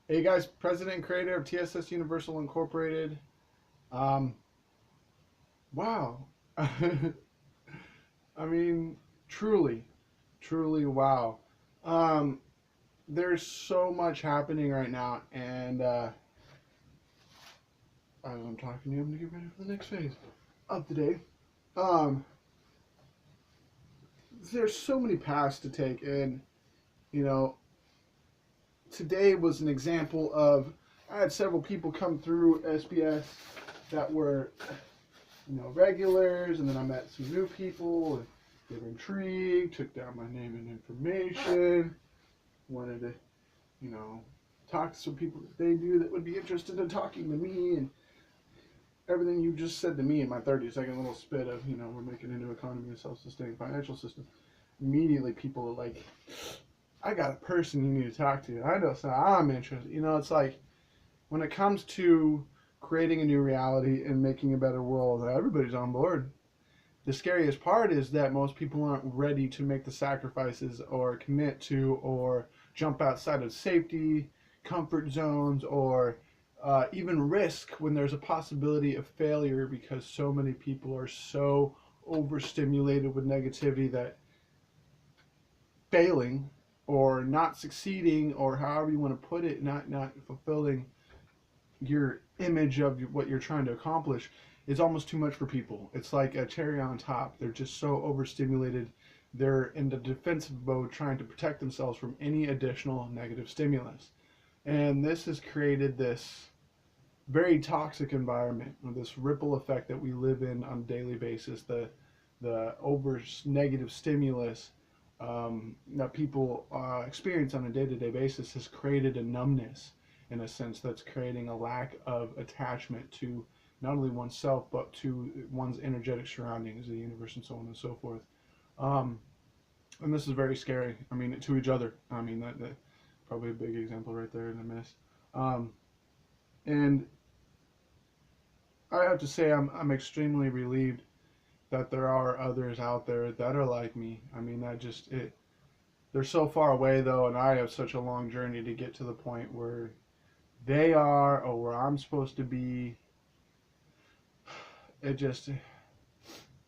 Hey guys, president and creator of TSS Universal Incorporated. Um, wow. I mean, truly, truly, wow. Um, there's so much happening right now, and as I'm talking to you, I'm gonna get ready for the next phase of the day. Um, there's so many paths to take, and you know, today was an example of. I had several people come through SBS that were regulars, and then I met some new people, and they were intrigued, took down my name and information, wanted to, you know, talk to some people that they knew that would be interested in talking to me, and everything you just said to me in my 30-second little spit of, we're making a new economy, a self-sustaining financial system. Immediately people are like, I got a person you need to talk to. I know, so I'm interested. It's like, when it comes to creating a new reality and making a better world, everybody's on board. The scariest part is that most people aren't ready to make the sacrifices or commit to or jump outside of safety, comfort zones, or even risk when there's a possibility of failure because so many people are so overstimulated with negativity that failing or not succeeding or however you want to put it, not fulfilling your image of what you're trying to accomplish is almost too much for people. It's like a cherry on top. They're just so overstimulated. They're in the defensive mode trying to protect themselves from any additional negative stimulus. And this has created this very toxic environment, this ripple effect that we live in on a daily basis. The over negative stimulus that people experience on a day-to-day basis has created a numbness in a sense that's creating a lack of attachment to not only oneself but to one's energetic surroundings, the universe, and so on and so forth. Um, and this is very scary. I mean, to each other. I mean, that probably a big example right there in a miss. Um, and I have to say, I'm extremely relieved that there are others out there that are like me. I mean, that just it. They're so far away though, and I have such a long journey to get to the point where they are or where I'm supposed to be. It just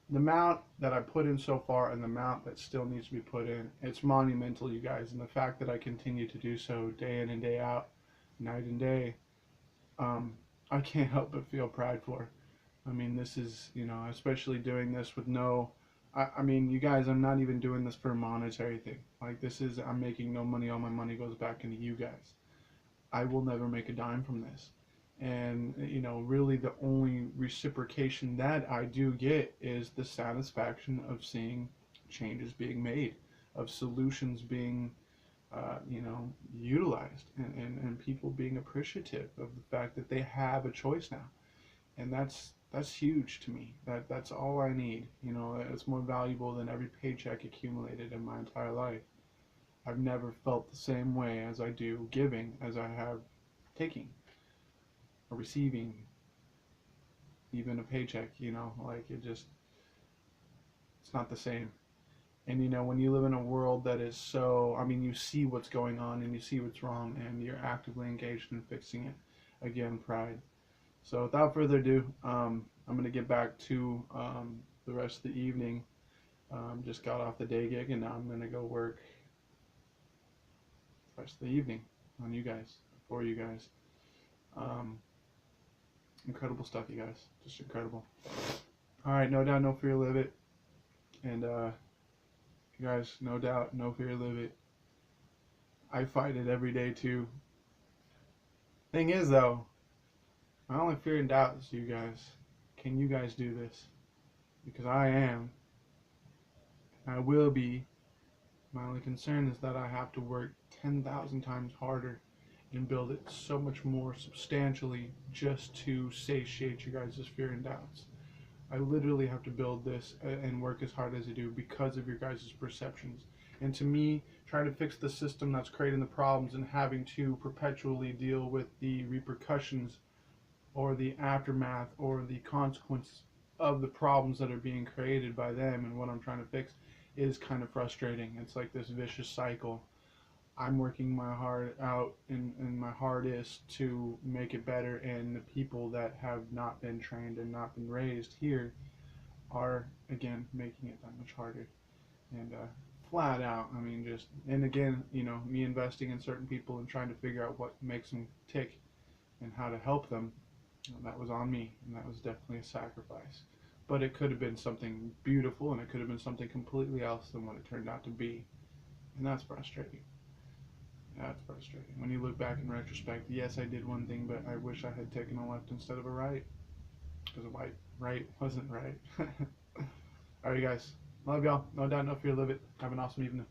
the amount that I put in so far and the amount that still needs to be put in, it's monumental, you guys. And the fact that I continue to do so day in and day out, night and day, um, I can't help but feel pride for. I mean, this is, especially doing this with no, I mean, you guys, I'm not even doing this for a monetary thing. Like, this is, I'm making no money. All my money goes back into you guys. I will never make a dime from this. And, really the only reciprocation that I do get is the satisfaction of seeing changes being made, of solutions being, utilized, and people being appreciative of the fact that they have a choice now. And that's huge to me. That's all I need. It's more valuable than every paycheck accumulated in my entire life. I've never felt the same way as I do giving as I have taking or receiving even a paycheck, like it's not the same. And when you live in a world that is so, I mean, you see what's going on and you see what's wrong and you're actively engaged in fixing it. Again, pride. So without further ado, I'm going to get back to the rest of the evening. Just got off the day gig and now I'm going to go work the rest of the evening on you guys, for you guys. Um, Incredible stuff, you guys. Just incredible. All right, no doubt, no fear, live it. And you guys, no doubt, no fear, live it. I fight it every day too. Thing is, though, my only fear and doubt is you guys. Can you guys do this? Because I am. I will be. My only concern is that I have to work 10,000 times harder and build it so much more substantially just to satiate you guys' fear and doubts. I literally have to build this and work as hard as I do because of your guys' perceptions. And to me, trying to fix the system that's creating the problems and having to perpetually deal with the repercussions or the aftermath or the consequence of the problems that are being created by them and what I'm trying to fix is kind of frustrating. It's like this vicious cycle. I'm working my heart out and my hardest to make it better, and the people that have not been trained and not been raised here are again making it that much harder. And flat out, I mean, just, and again, me investing in certain people and trying to figure out what makes them tick and how to help them, that was on me, and that was definitely a sacrifice. But it could have been something beautiful, and it could have been something completely else than what it turned out to be, and that's frustrating. That's frustrating. When you look back in retrospect, yes, I did one thing, but I wish I had taken a left instead of a right, because a right wasn't right. All right, guys. Love y'all. No doubt, no fear, live it. Have an awesome evening.